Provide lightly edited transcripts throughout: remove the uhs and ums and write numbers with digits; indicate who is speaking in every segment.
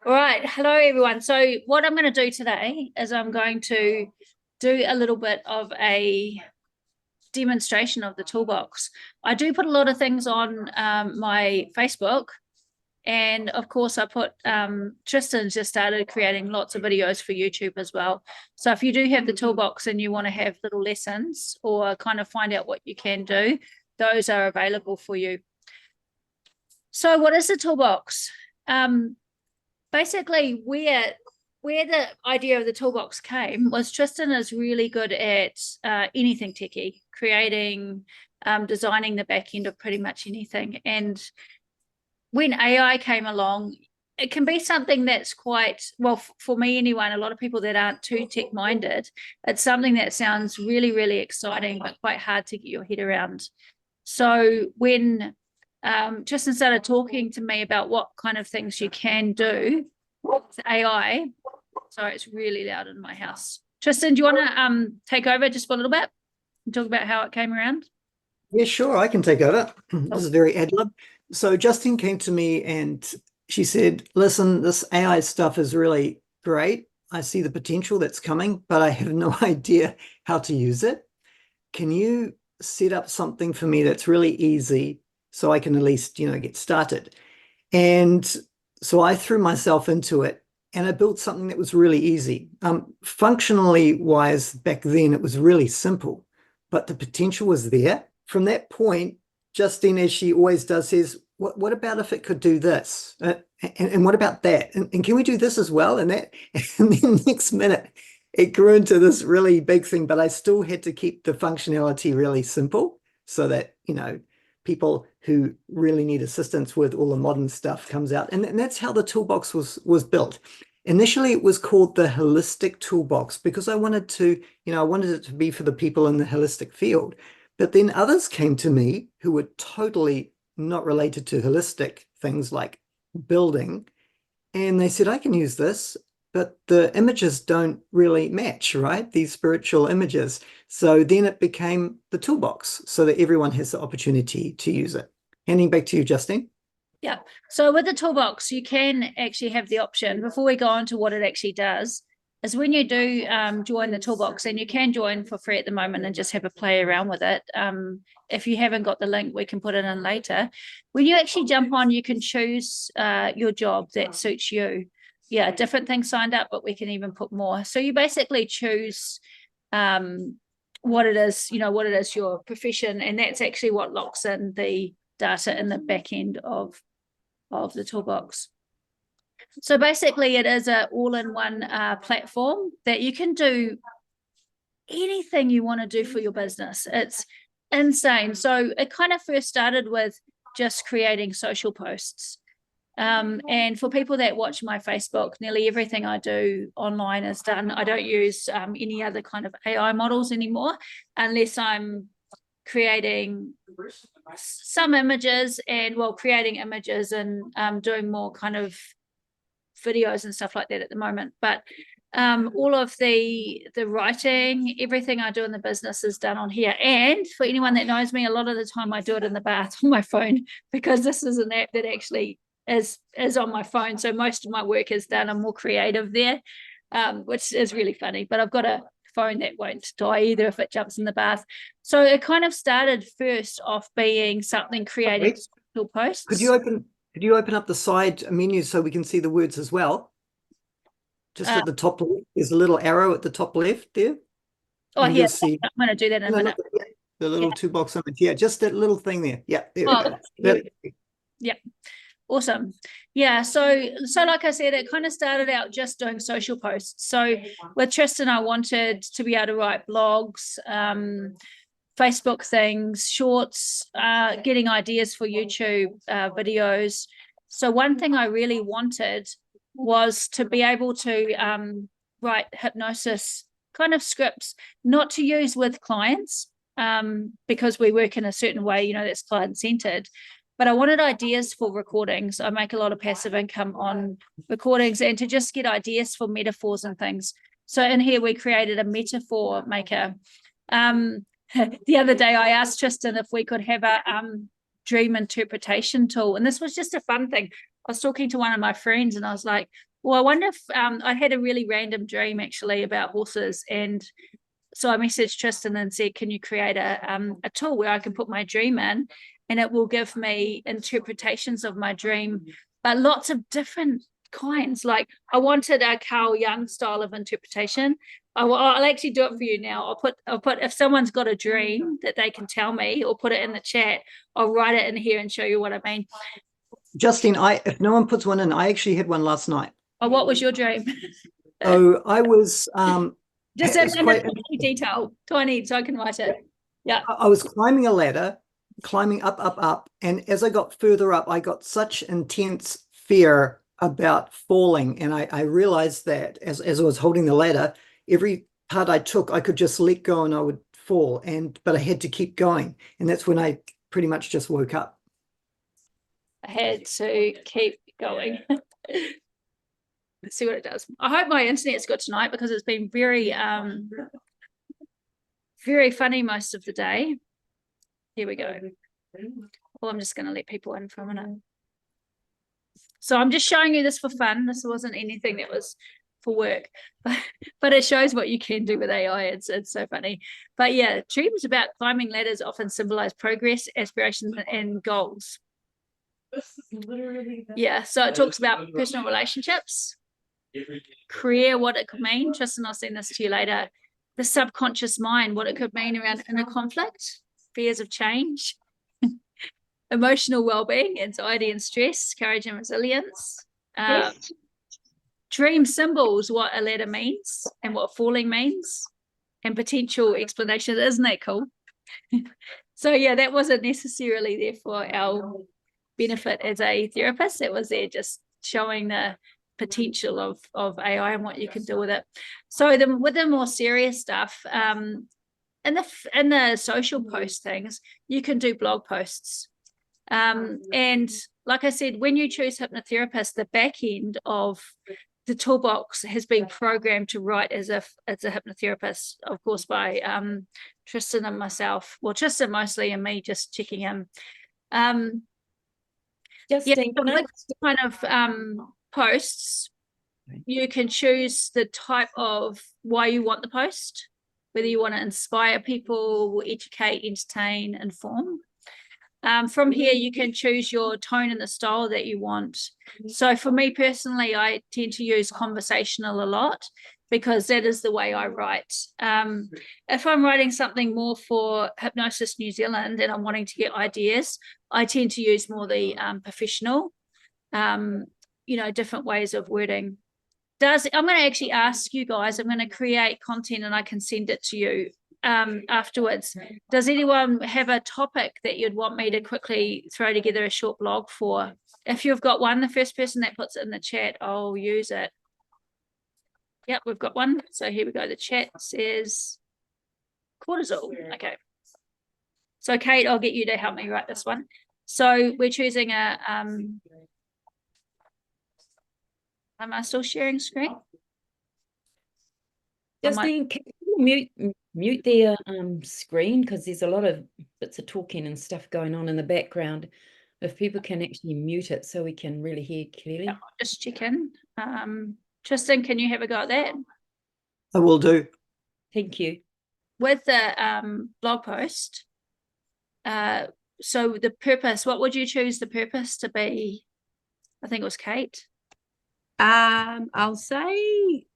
Speaker 1: All right. Hello, everyone. So what I'm going to do today is I'm going to do a little bit of a demonstration of the toolbox. I do put a lot of things on my Facebook. And of course, I put Tristan just started creating lots of videos for YouTube as well. So if you do have the toolbox and you want to have little lessons or kind of find out what you can do, those are available for you. So what is the toolbox? Basically, where the idea of the toolbox came was Tristan is really good at anything techie, creating, designing the back end of pretty much anything. And when AI came along, it can be something that's quite, well, for me anyway, and a lot of people that aren't too tech minded, it's something that sounds really, really exciting, but quite hard to get your head around. So when Tristan started talking to me about what kind of things you can do with AI. Sorry, it's really loud in my house. Tristan, do you want to take over just for a little bit and talk about how it came around?
Speaker 2: Yeah, sure, I can take over. This is very ad lib. So Justine came to me and she said, listen, this AI stuff is really great. I see the potential that's coming, but I have no idea how to use it. Can you set up something for me that's really easy so I can at least, get started? And so I threw myself into it and I built something that was really easy. Functionally wise, back then it was really simple, but the potential was there. From that point, Justine, as she always does, says, what about if it could do this? And what about that? And can we do this as well? And that, and then next minute, it grew into this really big thing, but I still had to keep the functionality really simple so that, people who really need assistance with all the modern stuff comes out. And that's how the toolbox was built. Initially, it was called the Holistic Toolbox because I wanted it to be for the people in the holistic field. But then others came to me who were totally not related to holistic things like building. And they said, I can use this, but the images don't really match, right? These spiritual images. So then it became the toolbox so that everyone has the opportunity to use it. Handing back to you, Justine.
Speaker 1: Yeah. So with the toolbox, you can actually have the option, before we go on to what it actually does, is when you do join the toolbox, and you can join for free at the moment and just have a play around with it. If you haven't got the link, we can put it in later. When you actually jump on, you can choose your job that suits you. Yeah, different things signed up, but we can even put more. So you basically choose what it is, your profession, and that's actually what locks in the data in the back end of the toolbox. So basically it is an all-in-one platform that you can do anything you want to do for your business. It's insane. So it kind of first started with just creating social posts. And for people that watch my Facebook, nearly everything I do online is done. I don't use any other kind of AI models anymore, unless I'm creating some images creating images and doing more kind of videos and stuff like that at the moment. But all of the writing, everything I do in the business is done on here. And for anyone that knows me, a lot of the time I do it in the bath on my phone, because this is an app that actually is on my phone. So most of my work is done. I'm more creative there, which is really funny. But I've got a phone that won't die either if it jumps in the bath. So it kind of started first off being something creating social posts.
Speaker 2: Could you open up the side menu so we can see the words as well? Just at the top left, there's a little arrow at the top left there.
Speaker 1: Oh, and yeah, I'm going to do that in a minute.
Speaker 2: The little toolbox image. Yeah, just that little thing there. Yeah, there we go.
Speaker 1: Yeah. Awesome. Yeah. So like I said, it kind of started out just doing social posts. So with Tristan, I wanted to be able to write blogs, Facebook things, shorts, getting ideas for YouTube videos. So one thing I really wanted was to be able to write hypnosis kind of scripts, not to use with clients, because we work in a certain way, that's client-centered. But I wanted ideas for recordings. I make a lot of passive income on recordings, and to just get ideas for metaphors and things. So in here, we created a metaphor maker. The other day, I asked Tristan if we could have a dream interpretation tool. And this was just a fun thing. I was talking to one of my friends and I was like, Well, I wonder if I had a really random dream actually about horses, and so I messaged Tristan and said, "Can you create a tool where I can put my dream in, and it will give me interpretations of my dream, but lots of different kinds. Like I wanted a Carl Jung style of interpretation. I'll actually do it for you now. I'll put if someone's got a dream that they can tell me or put it in the chat, I'll write it in here and show you what I mean.
Speaker 2: Justine, if no one puts one in, I actually had one last night.
Speaker 1: Oh, what was your dream?
Speaker 2: So I was
Speaker 1: Just
Speaker 2: it's
Speaker 1: in
Speaker 2: quite
Speaker 1: tiny detail, tiny, so I can write it. Yeah.
Speaker 2: I was climbing a ladder, climbing up, and as I got further up, I got such intense fear about falling, and I realized that as I was holding the ladder, every part I took, I could just let go and I would fall, but I had to keep going, and that's when I pretty much just woke up.
Speaker 1: I had to keep going. Let's see what it does. I hope my internet's good tonight because it's been very very funny most of the day. Here we go. Well, I'm just going to let people in for a minute. So I'm just showing you this for fun. This wasn't anything that was for work, but it shows what you can do with AI. It's so funny. But yeah, dreams about climbing ladders often symbolize progress, aspirations, and goals. Yeah, so it talks about personal relationships, career, what it could mean. Tristan, I'll send this to you later. The subconscious mind, what it could mean around inner conflict, fears of change, emotional well-being, anxiety and stress, courage and resilience. Dream symbols, what a ladder means and what falling means, and potential explanations. Isn't that cool? So yeah, that wasn't necessarily there for our benefit as a therapist. It was there just showing the potential of AI and what you can do with it. So with the more serious stuff, in the social post things, you can do blog posts. And like I said, when you choose hypnotherapist, the back end of the toolbox has been programmed to write as if it's a hypnotherapist, of course, by Tristan and myself. Well, Tristan mostly, and me just checking in.
Speaker 3: Justine,
Speaker 1: kind of posts, you can choose the type of why you want the post, whether you want to inspire people, educate, entertain, inform. From here, you can choose your tone and the style that you want. So for me personally, I tend to use conversational a lot because that is the way I write. If I'm writing something more for Hypnosis New Zealand and I'm wanting to get ideas, I tend to use more the professional, different ways of wording. I'm going to actually ask you guys, I'm going to create content and I can send it to you afterwards. Does anyone have a topic that you'd want me to quickly throw together a short blog for? If you've got one, the first person that puts it in the chat, I'll use it. Yep, we've got one. So here we go. The chat says cortisol. Okay. So Kate, I'll get you to help me write this one. So we're choosing a am I still sharing screen?
Speaker 3: Justine, can you mute their screen, because there's a lot of bits of talking and stuff going on in the background. If people can actually mute it so we can really hear clearly.
Speaker 1: Yeah, I'll just check in. Tristan, can you have a go at that?
Speaker 2: I will do.
Speaker 3: Thank you.
Speaker 1: With the blog post, so the purpose, what would you choose the purpose to be? I think it was Kate.
Speaker 4: I'll say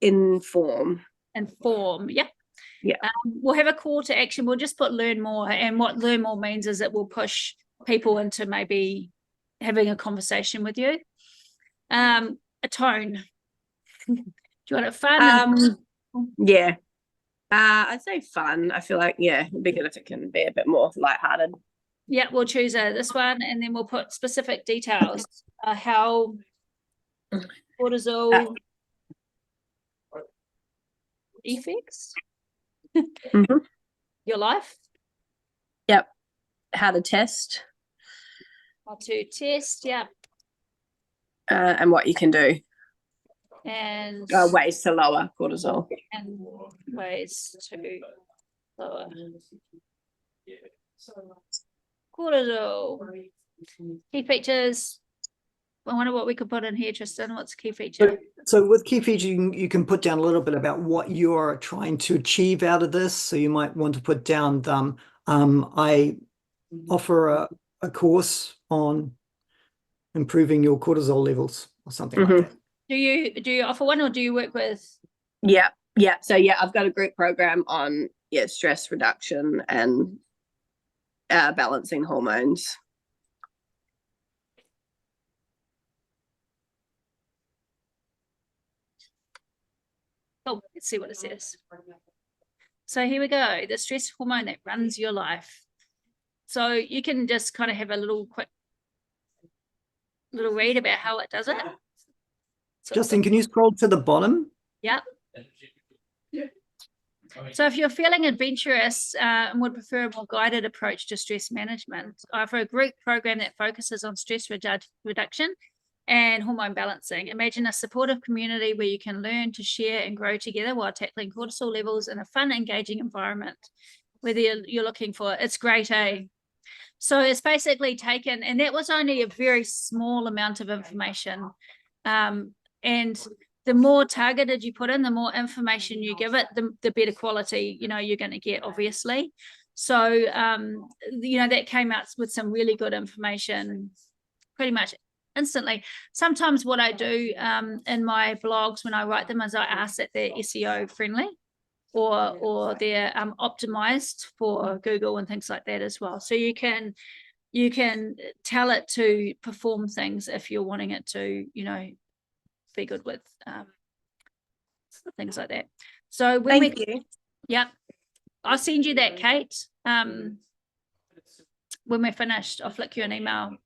Speaker 4: inform.
Speaker 1: Inform, yeah.
Speaker 4: Yeah.
Speaker 1: We'll have a call to action. We'll just put learn more, and what learn more means is it will push people into maybe having a conversation with you. A tone. Do you want it fun?
Speaker 4: Yeah. I'd say fun. I feel like, it'd be good if it can be a bit more lighthearted.
Speaker 1: Yeah, we'll choose this one, and then we'll put specific details. How cortisol effects your life.
Speaker 4: Yep. How to test.
Speaker 1: How to test, yeah.
Speaker 4: And what you can do.
Speaker 1: And
Speaker 4: ways to lower cortisol.
Speaker 1: And ways to lower cortisol. Key features. I wonder what we could put in here, Tristan. What's a key feature?
Speaker 2: So with key feature, you can put down a little bit about what you're trying to achieve out of this. So you might want to put down I offer a course on improving your cortisol levels or something like that.
Speaker 1: Do you offer one, or do you work with?
Speaker 4: Yeah. So I've got a group program on stress reduction and balancing hormones.
Speaker 1: Oh, let's see what it says. So here we go. The stress hormone that runs your life. So you can just kind of have a quick read about how it does it. So
Speaker 2: Justin, can you scroll to the bottom?
Speaker 1: Yeah. So if you're feeling adventurous and would prefer a more guided approach to stress management, I offer a group program that focuses on stress reduction and hormone balancing. Imagine a supportive community where you can learn to share and grow together while tackling cortisol levels in a fun, engaging environment. Whether you're looking for it, it's great, eh? So it's basically taken, and that was only a very small amount of information. And the more targeted you put in, the more information you give it, the better quality, you're going to get, obviously. So, that came out with some really good information pretty much instantly. Sometimes what I do in my blogs when I write them is I ask that they're SEO friendly or they're optimized for Google and things like that as well. So you can tell it to perform things if you're wanting it to, be good with things like that. So when
Speaker 4: Thank you.
Speaker 1: Yep, I'll send you that, Kate. When we're finished, I'll flick you an email.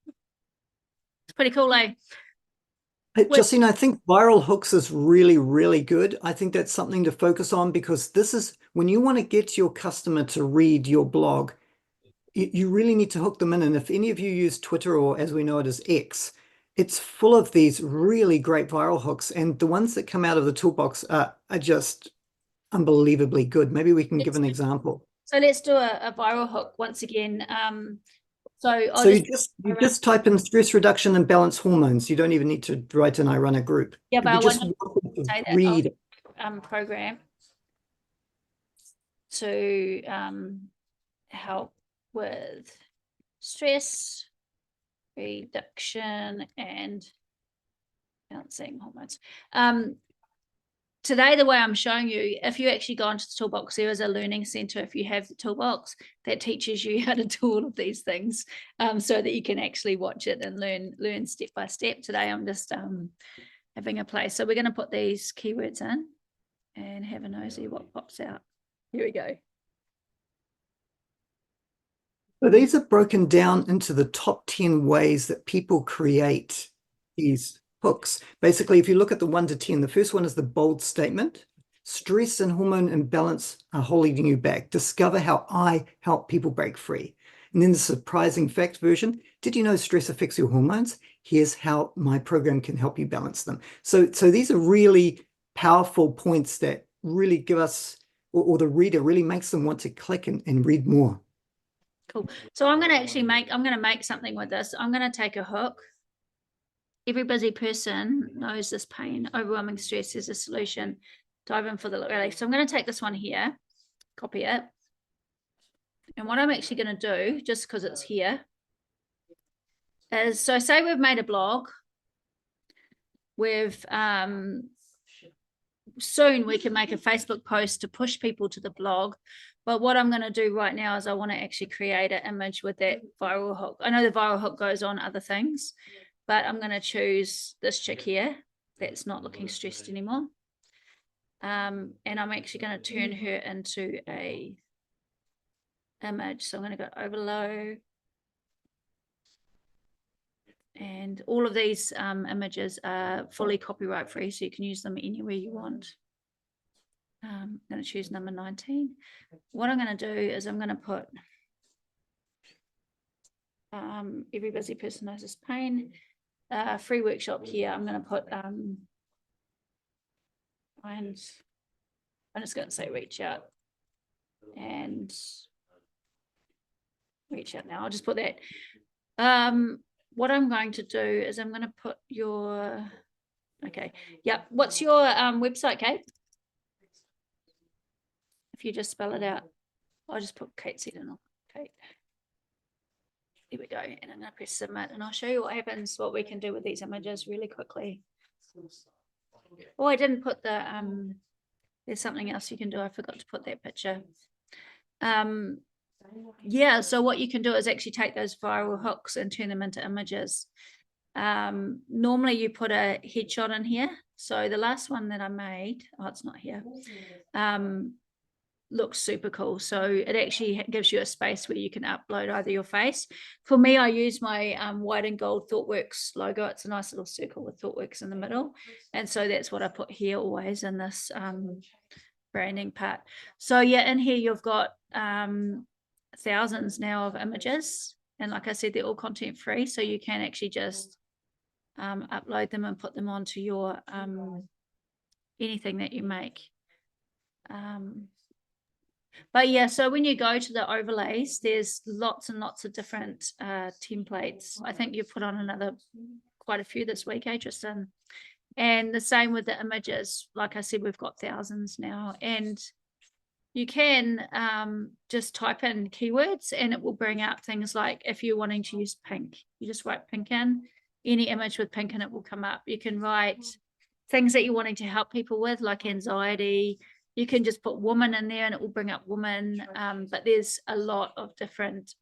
Speaker 1: It's pretty cool, eh?
Speaker 2: Hey, Justine, I think viral hooks is really, really good. I think that's something to focus on, because this is when you want to get your customer to read your blog, you really need to hook them in. And if any of you use Twitter, or as we know it as X, it's full of these really great viral hooks. And the ones that come out of the toolbox are just unbelievably good. Maybe we can give an example.
Speaker 1: So let's do a viral hook once again. So
Speaker 2: you just type in stress reduction and balance hormones. You don't even need to write in I run a group.
Speaker 1: Yeah, but I
Speaker 2: just
Speaker 1: want
Speaker 2: want
Speaker 1: say
Speaker 2: to
Speaker 1: that
Speaker 2: read.
Speaker 1: Program to help with stress reduction and balancing hormones. Today, the way I'm showing you, if you actually go into the toolbox, there is a learning center. If you have the toolbox, that teaches you how to do all of these things, so that you can actually watch it and learn step by step. Today, I'm just having a play. So we're going to put these keywords in and have a nosy what pops out. Here we go.
Speaker 2: So these are broken down into the top 10 ways that people create these hooks. Basically, if you look at the 1 to 10, the first one is the bold statement. Stress and hormone imbalance are holding you back. Discover how I help people break free. And then the surprising fact version. Did you know stress affects your hormones? Here's how my program can help you balance them. So these are really powerful points that really give us, or the reader really makes them want to click and read more.
Speaker 1: Cool. So I'm going to make something with this. I'm going to take a hook. Every busy person knows this pain. Overwhelming stress is a solution. Dive in for the relief. So I'm going to take this one here, copy it. And what I'm actually going to do, just because it's here, is, so say we've made a blog. Soon we can make a Facebook post to push people to the blog. But what I'm going to do right now is I want to actually create an image with that viral hook. I know the viral hook goes on other things, but I'm going to choose this chick here that's not looking stressed anymore. And I'm actually going to turn her into a image. So I'm going to go overload. And all of these images are fully copyright free, so you can use them anywhere you want. I'm going to choose number 19. What I'm going to do is I'm going to put every busy person knows this pain. Free workshop here. I'm going to put and I'm just going to say reach out and reach out now. I'll just put that. what I'm going to do is I'm going to put your, okay. Yep. What's your website, Kate? If you just spell it out, I'll just put Kate said in. Kate. There we go. And I'm going to press submit, and I'll show you what happens, what we can do with these images really quickly. Oh, I didn't put the, there's something else you can do. I forgot to put that picture. Yeah, so what you can do is actually take those viral hooks and turn them into images. Normally you put a headshot in here. So the last one that I made, oh, it's not here, looks super cool. So it actually gives you a space where you can upload either your face. For me, I use my white and gold ThoughtWorks logo. It's a nice little circle with ThoughtWorks in the middle. And so that's what I put here always in this branding part. So yeah, in here you've got thousands now of images. And like I said, they're all content free. So you can actually just upload them and put them onto your anything that you make. But yeah, so when you go to the overlays, there's lots and lots of different templates. I think you put on quite a few this week, Tristan? And the same with the images. Like I said, we've got thousands now. And you can just type in keywords and it will bring out things like if you're wanting to use pink, you just write pink in, any image with pink in it will come up. You can write things that you're wanting to help people with, like anxiety. You can just put woman in there and it will bring up woman. But there's a lot of different,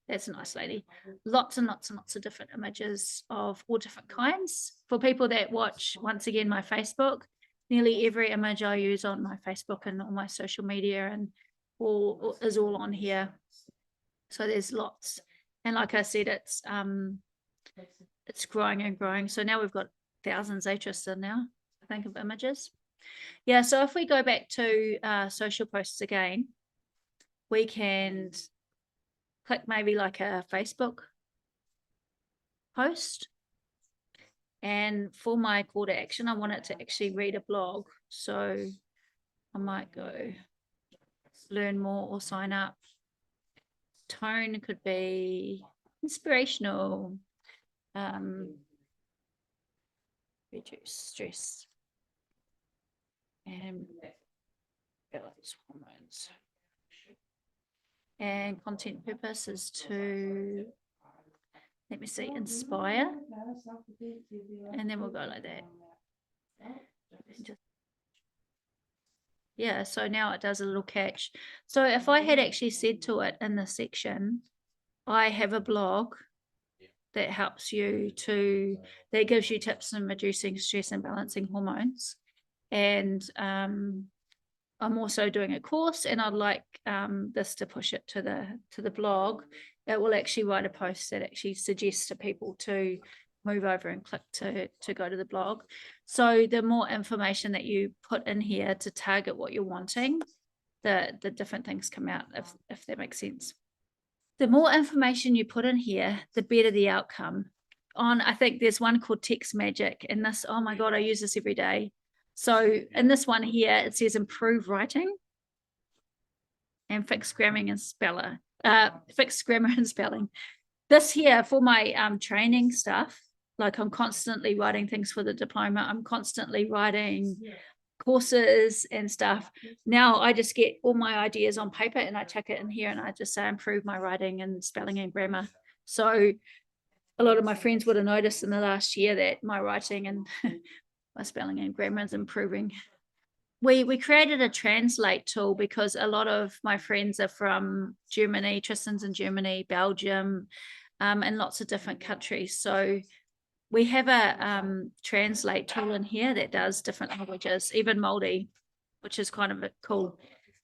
Speaker 1: that's a nice lady, lots and lots and lots of different images of all different kinds. For people that watch, once again, my Facebook, nearly every image I use on my Facebook and all my social media and all is all on here. So there's lots. And like I said, it's growing and growing. So now we've got thousands, Tristan, now, I think, of images. Yeah, so if we go back to social posts again, we can click maybe like a Facebook post. And for my call to action, I want it to actually read a blog. So I might go learn more or sign up. Tone could be inspirational. Reduce stress. And balance hormones. And content purpose is to, let me see, inspire. And then we'll go like that. Yeah, so now it does a little catch. So if I had actually said to it in this section, I have a blog that helps you that gives you tips on reducing stress and balancing hormones. And I'm also doing a course and I'd like this to push it to the blog. It will actually write a post that actually suggests to people to move over and click to go to the blog. So the more information that you put in here to target what you're wanting, the different things come out, if that makes sense. The more information you put in here, the better the outcome. I think there's one called Text Magic, and this, oh my God, I use this every day. So in this one here, it says improve writing and fix grammar and spelling. This here for my training stuff, like I'm constantly writing things for the diploma. I'm constantly writing courses and stuff. Now I just get all my ideas on paper and I chuck it in here and I just say improve my writing and spelling and grammar. So a lot of my friends would have noticed in the last year that my writing and my spelling and grammar is improving. We created a translate tool because a lot of my friends are from Germany, Tristan's in Germany, Belgium, and lots of different countries. So we have a translate tool in here that does different languages, even Māori, which is kind of cool.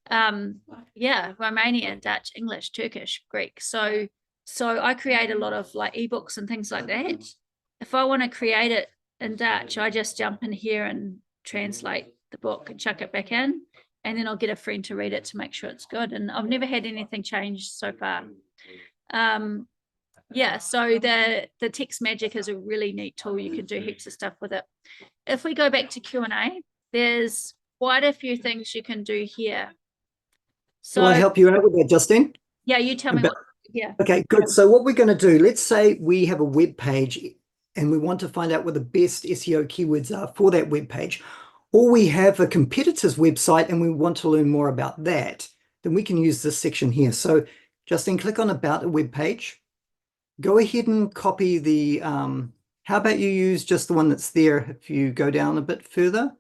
Speaker 1: Yeah, Romanian, Dutch, English, Turkish, Greek. So I create a lot of like ebooks and things like that. If I want to create it in Dutch, I just jump in here and translate the book and chuck it back in, and then I'll get a friend to read it to make sure it's good. And I've never had anything change so far. Yeah, so the Text Magic is a really neat tool. You can do heaps of stuff with it. If we go back to Q&A, there's quite a few things you can do here. So
Speaker 2: Will I help you out with that, Justine?
Speaker 1: yeah, you tell me Yeah.
Speaker 2: Okay, good. So what we're going to do, let's say we have a web page and we want to find out what the best SEO keywords are for that web page, or we have a competitor's website and we want to learn more about that, then we can use this section here. So Justine, click on About a Web Page. Go ahead and copy the, how about you use just the one that's there if you go down a bit further?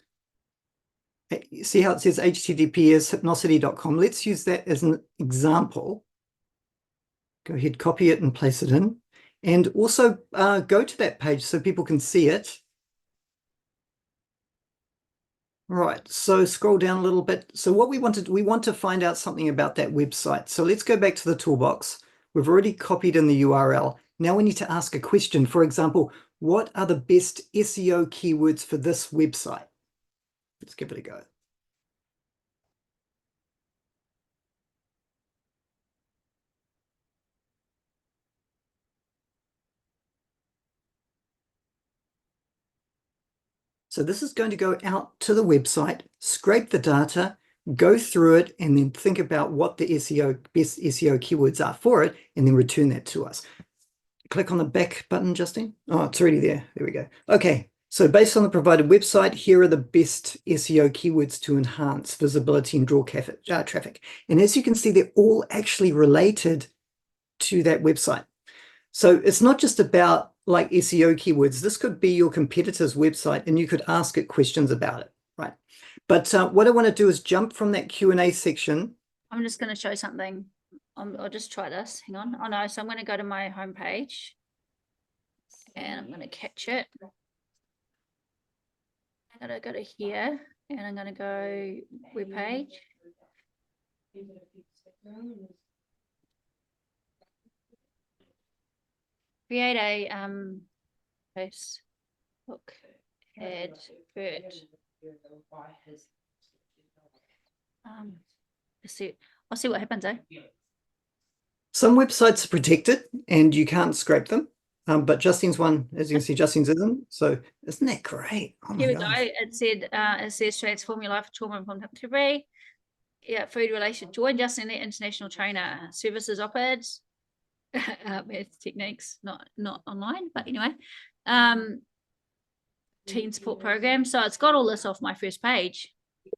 Speaker 2: See how it says https hypnosity.com. Let's use that as an example. Go ahead, copy it and place it in. And also go to that page so people can see it. Right, so scroll down a little bit. So what we want to find out something about that website. So let's go back to the toolbox. We've already copied in the URL. Now we need to ask a question. For example, what are the best SEO keywords for this website? Let's give it a go. So this is going to go out to the website, scrape the data, go through it, and then think about what the best SEO keywords are for it, and then return that to us. Click on the back button, Justine. Oh, it's already there. There we go. Okay, so based on the provided website, here are the best SEO keywords to enhance visibility and draw traffic. And as you can see, they're all actually related to that website. So it's not just about like SEO keywords. This could be your competitor's website and you could ask it questions about it, right? But what I want to do is jump from that Q&A section.
Speaker 1: I'm just going to show something. I'll just try this. Hang on. Oh no, so I'm going to go to my home page and I'm going to catch it. I'm going to go to here and I'm going to go web page. Create a Facebook advert. I'll see what happens, eh?
Speaker 2: Some websites are protected and you can't scrape them. But Justine's one, as you can see, Justine's isn't. So isn't that great? Oh
Speaker 1: Here
Speaker 2: my
Speaker 1: we go.
Speaker 2: gosh.
Speaker 1: It says transform your life of trauma from to be. Yeah, food related. Join Justine, the international trainer. Services offered. Math techniques, not online, but anyway. Teen support program. So it's got all this off my first page.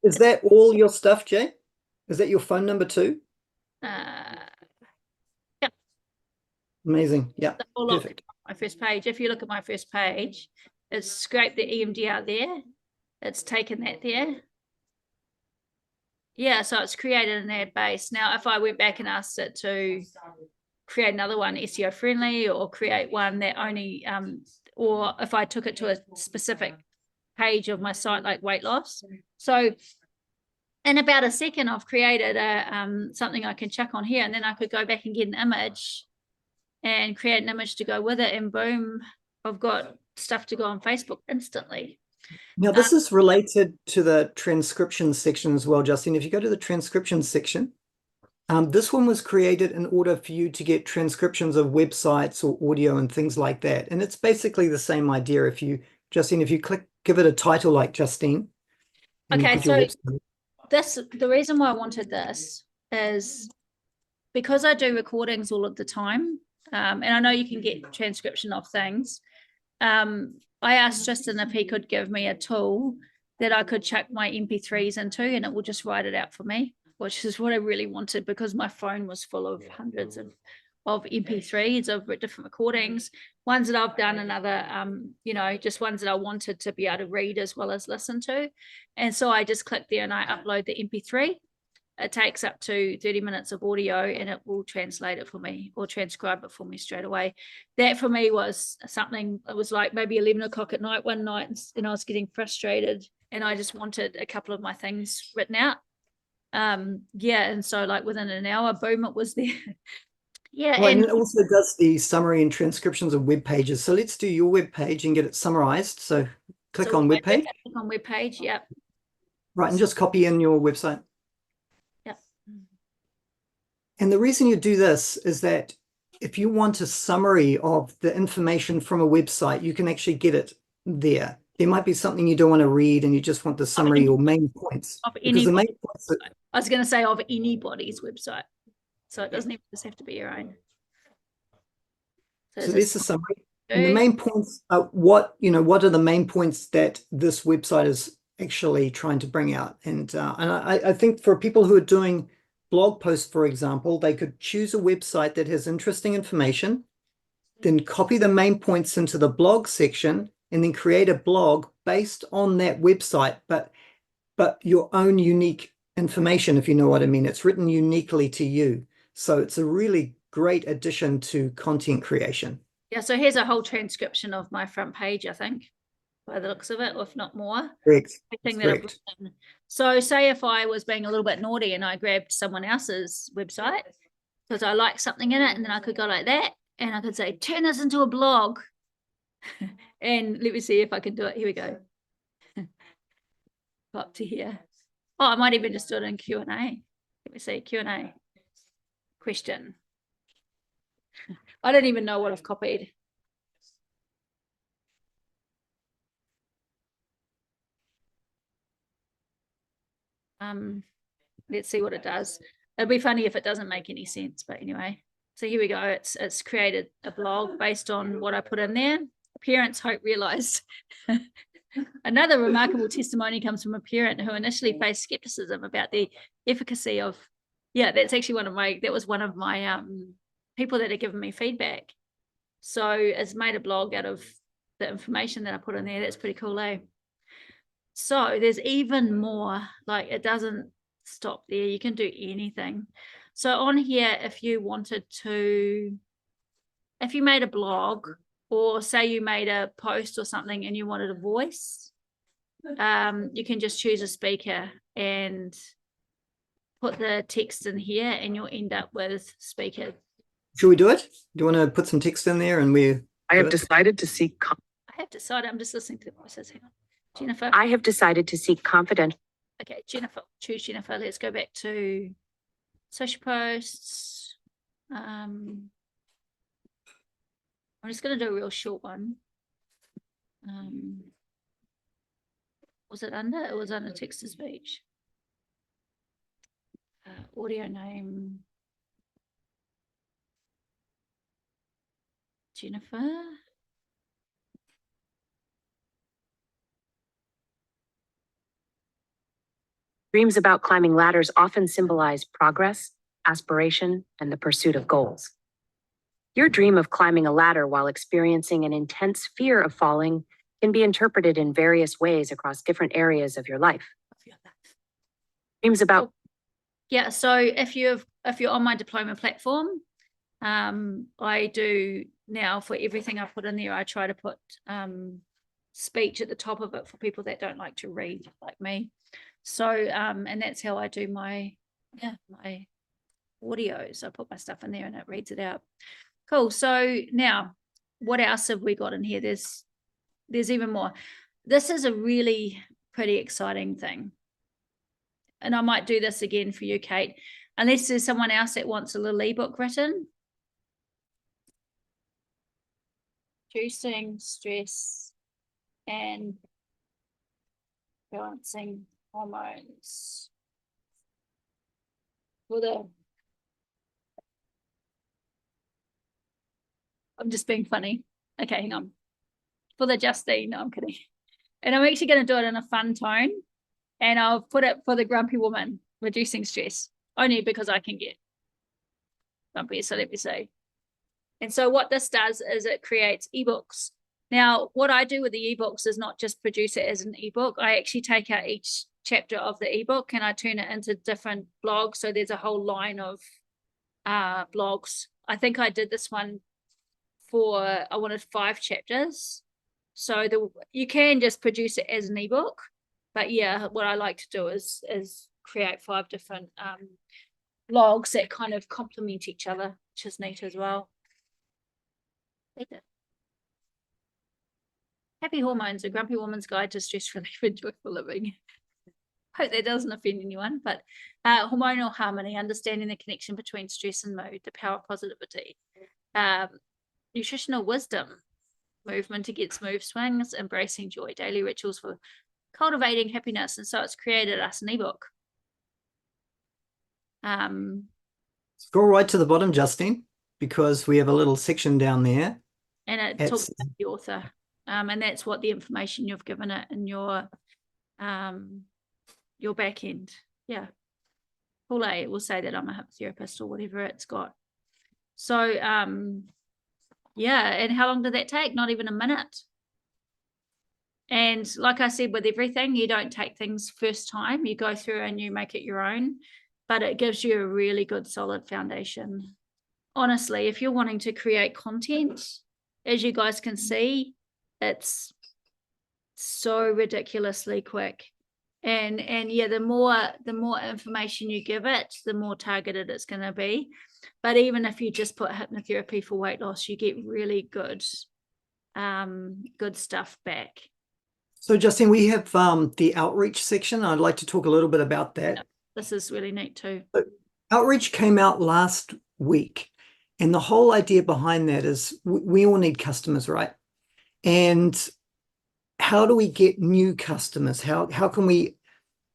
Speaker 2: Is that all your stuff, Jay? Is that your phone number too?
Speaker 1: Yeah.
Speaker 2: Amazing. Yeah,
Speaker 1: Perfect. My first page. If you look at my first page, it's scraped the EMDR there. It's taken that there. Yeah, so it's created an ad base. Now, if I went back and asked it to create another one SEO friendly or create one that only or if I took it to a specific page of my site like weight loss. So in about a second I've created a something I can chuck on here, and then I could go back and get an image and create an image to go with it, and boom, I've got stuff to go on Facebook instantly.
Speaker 2: Now this is related to the transcription section as well, Justine. If you go to the transcription section, this one was created in order for you to get transcriptions of websites or audio and things like that. And it's basically the same idea. If you, Justine, if you give it a title like Justine.
Speaker 1: Okay, so the reason why I wanted this is because I do recordings all of the time. And I know you can get transcription of things. I asked Justin if he could give me a tool that I could chuck my MP3s into, and it will just write it out for me, which is what I really wanted, because my phone was full of hundreds of MP3s of different recordings, ones that I've done and other, just ones that I wanted to be able to read as well as listen to. And so I just click there and I upload the MP3. It takes up to 30 minutes of audio and it will translate it for me or transcribe it for me straight away. That for me was something, it was like maybe 11 o'clock at night one night, and I was getting frustrated and I just wanted a couple of my things written out. And so like within an hour, boom, it was there. Yeah.
Speaker 2: Well, and it also does the summary and transcriptions of web pages. So let's do your web page and get it summarized. So click on web page.
Speaker 1: Click on web page, yeah.
Speaker 2: Right, and just copy in your website.
Speaker 1: Yeah.
Speaker 2: And the reason you do this is that if you want a summary of the information from a website, you can actually get it there. There might be something you don't want to read and you just want the summary or main points. Because the main points
Speaker 1: I was going to say of anybody's website. So it doesn't even just have to be your own.
Speaker 2: So
Speaker 1: there's
Speaker 2: this is summary.
Speaker 1: a
Speaker 2: And the main points are what are the main points that this website is actually trying to bring out? And I think for people who are doing blog posts, for example, they could choose a website that has interesting information, then copy the main points into the blog section, and then create a blog based on that website, but your own unique information, if you know what I mean. It's written uniquely to you. So it's a really great addition to content creation.
Speaker 1: Yeah, so here's a whole transcription of my front page, I think, by the looks of it, if not more.
Speaker 2: Correct.
Speaker 1: Everything
Speaker 2: That's
Speaker 1: that I've
Speaker 2: correct.
Speaker 1: written. So say if I was being a little bit naughty and I grabbed someone else's website because I like something in it, and then I could go like that and I could say, turn this into a blog. And let me see if I can do it. Here we go. Go up to here. Oh, I might even just do it in Q&A. Let me see, Q&A. Question. I don't even know what I've copied. Let's see what it does. It'll be funny if it doesn't make any sense, but anyway. So here we go. It's created a blog based on what I put in there. Parents hope realized. Another remarkable testimony comes from a parent who initially faced skepticism about the efficacy of, that's actually one of my people that had given me feedback. So it's made a blog out of the information that I put in there. That's pretty cool, eh? So there's even more, like it doesn't stop there. You can do anything. So on here, if you made a blog, or say you made a post or something and you wanted a voice, you can just choose a speaker and put the text in here and you'll end up with speakers.
Speaker 2: Should we do it? Do you want to put some text in there and
Speaker 5: I have decided to seek.
Speaker 1: I'm just listening to the voices. Hang on. Jennifer.
Speaker 5: I have decided to seek confidential.
Speaker 1: Okay, Jennifer. Choose Jennifer. Let's go back to social posts. I'm just going to do a real short one. Was it under? It was under text to speech. Audio name. Jennifer.
Speaker 5: Dreams about climbing ladders often symbolize progress, aspiration, and the pursuit of goals. Your dream of climbing a ladder while experiencing an intense fear of falling can be interpreted in various ways across different areas of your life. Dreams about.
Speaker 1: Yeah, so if you're on my diploma platform, I do now, for everything I put in there, I try to put speech at the top of it for people that don't like to read like me. So and that's how I do my audios. I put my stuff in there and it reads it out. Cool. So now what else have we got in here? There's even more. This is a really pretty exciting thing. And I might do this again for you, Kate, unless there's someone else that wants a little ebook written. Reducing stress and balancing hormones. I'm just being funny. Okay, hang on. For the Justine, no, I'm kidding. And I'm actually going to do it in a fun tone. And I'll put it for the grumpy woman, reducing stress, only because I can get grumpy, so let me see. And so what this does is it creates ebooks. Now, what I do with the ebooks is not just produce it as an ebook. I actually take out each chapter of the ebook and I turn it into different blogs. So there's a whole line of blogs. I think I did this one I wanted 5 chapters. So you can just produce it as an ebook. But yeah, what I like to do is create 5 different blogs that kind of complement each other, which is neat as well. Happy Hormones, a grumpy woman's guide to stress relief and joyful living. Hope that doesn't offend anyone, but hormonal harmony, understanding the connection between stress and mood, the power of positivity, nutritional wisdom, movement against mood swings, embracing joy, daily rituals for cultivating happiness. And so it's created us an ebook.
Speaker 2: Scroll right to the bottom, Justine, because we have a little section down there
Speaker 1: And it
Speaker 2: At
Speaker 1: talks about the author. And that's what the information you've given it in your back end. Yeah. Paul A will say that I'm a hypnotherapist or whatever it's got. So, yeah. And how long did that take? Not even a minute. And like I said, with everything, you don't take things first time. You go through and you make it your own, but it gives you a really good solid foundation. Honestly, if you're wanting to create content, as you guys can see, it's so ridiculously quick. And yeah, the more information you give it, the more targeted it's going to be. But even if you just put hypnotherapy for weight loss, you get really good stuff back.
Speaker 2: So Justine, we have the outreach section. I'd like to talk a little bit about that.
Speaker 1: This is really neat too.
Speaker 2: Outreach came out last week, and the whole idea behind that is we all need customers, right? And how do we get new customers? How can we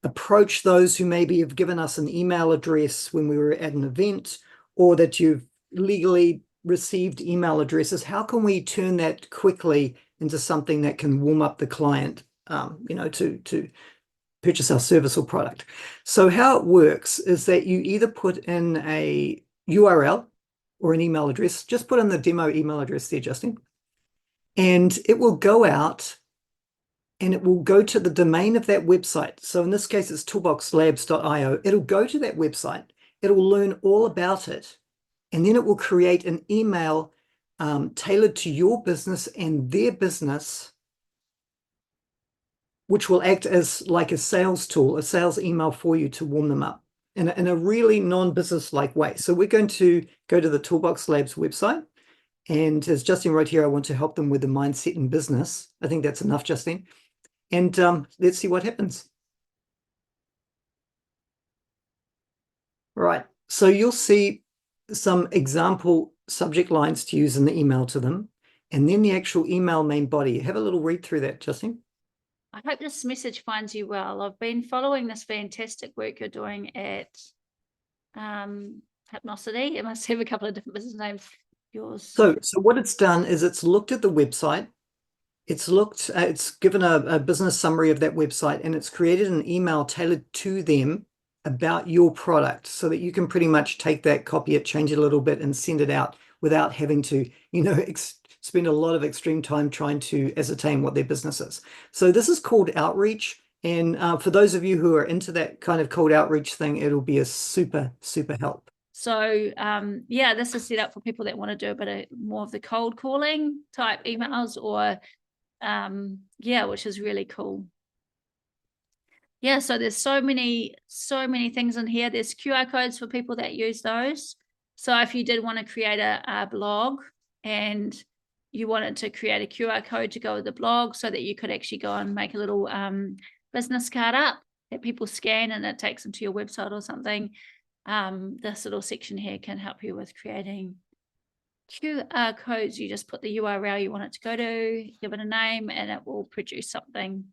Speaker 2: approach those who maybe have given us an email address when we were at an event, or that you've legally received email addresses? How can we turn that quickly into something that can warm up the client, to purchase our service or product? So how it works is that you either put in a URL or an email address. Just put in the demo email address there, Justine, and it will go out and it will go to the domain of that website. So in this case, it's toolboxlabs.io. It'll go to that website. It will learn all about it, and then it will create an email tailored to your business and their business, which will act as like a sales tool, a sales email for you to warm them up in a really non-business-like way. So we're going to go to the Toolbox Labs website. And as Justine wrote here, I want to help them with the mindset in business. I think that's enough, Justine. And let's see what happens. Right. So you'll see some example subject lines to use in the email to them, and then the actual email main body. Have a little read through that, Justine.
Speaker 1: I hope this message finds you well. I've been following this fantastic work you're doing at Hypnosity. It must have a couple of different business names. Yours.
Speaker 2: So what it's done is it's looked at the website. It's given a business summary of that website, and it's created an email tailored to them about your product, so that you can pretty much take that, copy it, change it a little bit, and send it out without having to, spend a lot of extreme time trying to ascertain what their business is. So this is called outreach. And for those of you who are into that kind of cold outreach thing, it'll be a super, super help.
Speaker 1: So yeah, this is set up for people that want to do a bit of more of the cold calling type emails, or yeah, which is really cool. Yeah, so there's so many things in here. There's QR codes for people that use those. So if you did want to create a blog and you wanted to create a QR code to go with the blog, so that you could actually go and make a little business card up that people scan and it takes them to your website or something, this little section here can help you with creating QR codes. You just put the URL you want it to go to, give it a name, and it will produce something.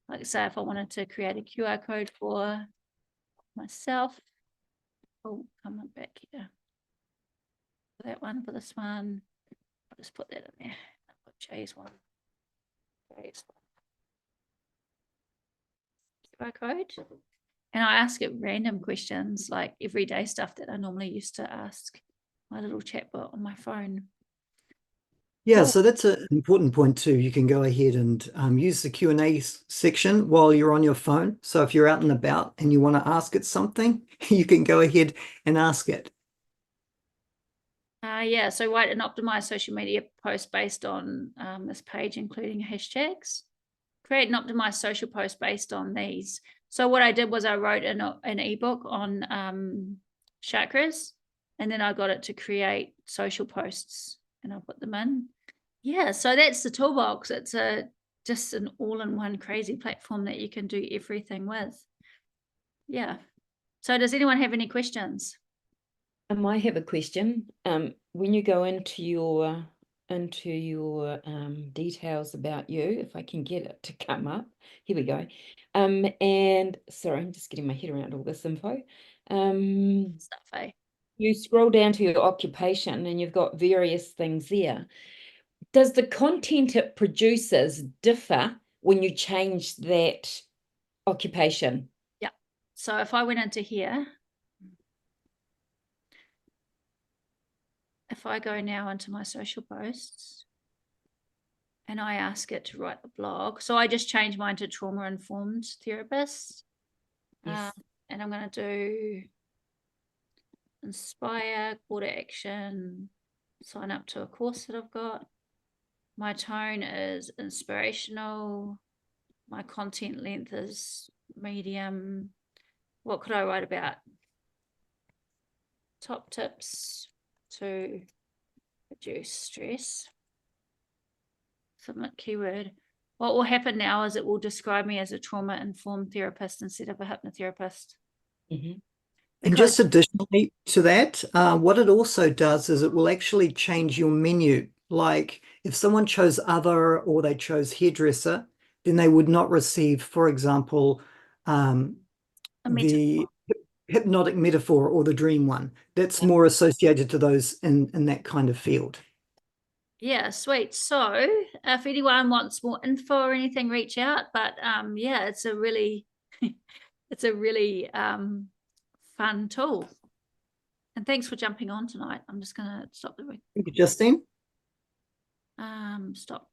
Speaker 1: Like, say, if I wanted to create a QR code for myself, oh, come on back here. For that one, for this one, I'll just put that in there. I'll put Jay's one. Jay's QR code. And I ask it random questions, like everyday stuff that I normally used to ask my little chatbot on my phone.
Speaker 2: Yeah,
Speaker 1: Cool.
Speaker 2: so that's an important point too. You can go ahead and use the Q&A section while you're on your phone. So if you're out and about and you want to ask it something, you can go ahead and ask it.
Speaker 1: Yeah, so write an optimized social media post based on this page, including hashtags. Create an optimized social post based on these. So what I did was I wrote an ebook on chakras, and then I got it to create social posts, and I'll put them in. Yeah, so that's the Toolbox. It's just an all-in-one crazy platform that you can do everything with. Yeah. So does anyone have any questions?
Speaker 3: I have a question. When you go into your details about you, if I can get it to come up, here we go. And sorry, I'm just getting my head around all this info.
Speaker 1: Stuff, eh?
Speaker 3: You scroll down to your occupation, and you've got various things there. Does the content it produces differ when you change that occupation?
Speaker 1: So if I went into here, if I go now into my social posts and I ask it to write the blog, so I just changed mine to trauma-informed therapist.
Speaker 3: Yes.
Speaker 1: And I'm going to do inspire, call to action, sign up to a course that I've got. My tone is inspirational. My content length is medium. What could I write about? Top tips to reduce stress. Submit keyword. What will happen now is it will describe me as a trauma-informed therapist instead of a hypnotherapist.
Speaker 3: Mhm.
Speaker 2: And just additionally to that, what it also does is it will actually change your menu. Like if someone chose other or they chose hairdresser, then they would not receive, for example, the hypnotic metaphor or the dream one. That's more associated to those in that kind of field.
Speaker 1: Yeah, sweet. So if anyone wants more info or anything, reach out. But yeah, it's a really it's a really fun tool. And thanks for jumping on tonight. I'm just gonna stop the
Speaker 2: Thank you, Justine.
Speaker 1: stop